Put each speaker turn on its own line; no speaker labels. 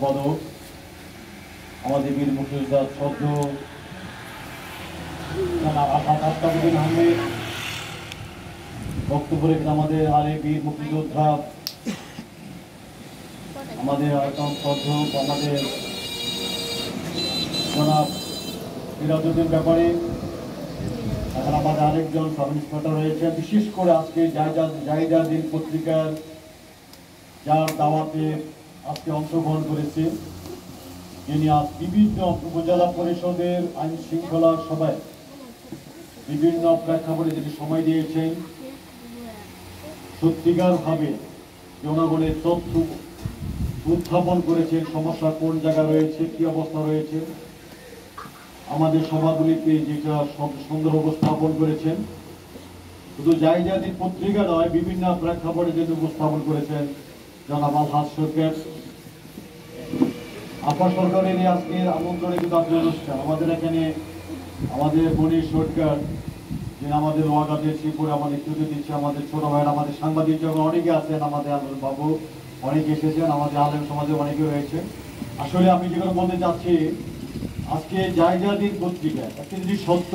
পদক আমাদের বীর মুক্তিযোদ্ধা সদ্য আহমেদ বক্তব্য রেখে আমাদের আরেক বীর মুক্তিযোদ্ধা আমাদের সদ্য আমাদের জনাব সিরাজউদ্দিন ব্যাপারে। এখন আমাদের আরেকজন সাব ইন্সপেক্টর রয়েছে। বিশেষ করে আজকে জাহিদা দিন পত্রিকার যার দাওয়াতে আজকে অংশগ্রহণ করেছে, যিনি আজ বিভিন্ন উপজেলা পরিষদের আইন শৃঙ্খলা সভায় বিভিন্ন প্রেক্ষাপটে যিনি সময় দিয়েছেন, সত্যিকারভাবে জনগণের তথ্য উত্থাপন করেছেন, সমস্যা কোন জায়গায় রয়েছে, কি অবস্থা রয়েছে, আমাদের সভাগুলিতে যেটা সুন্দর উপস্থাপন করেছেন। শুধু জাহিদাদিন পত্রিকা নয়, বিভিন্ন প্রেক্ষাপটে যেটা উপস্থাপন করেছেন জনাব আলহাজ সরকার। আফা সরকারের আজকের আমন্ত্রণে কিন্তু আজকের অনুষ্ঠান আমাদের এখানে আমাদের মনির সরকার, যিনি আমাদের ওয়াগাতে শ্রীপুরে আমাদের নেতৃত্ব দিচ্ছে, আমাদের ছোট ভাইয়ের আমাদের সাংবাদিক যখন অনেকে আছেন, আমাদের আলম বাবু অনেকে এসেছেন, আমাদের আলেম সমাজে অনেকে রয়েছে। আসলে আমি যেগুলো বলতে চাচ্ছি, আজকে জাহিদাদিন পত্রিকা একটা জিনিস সত্য,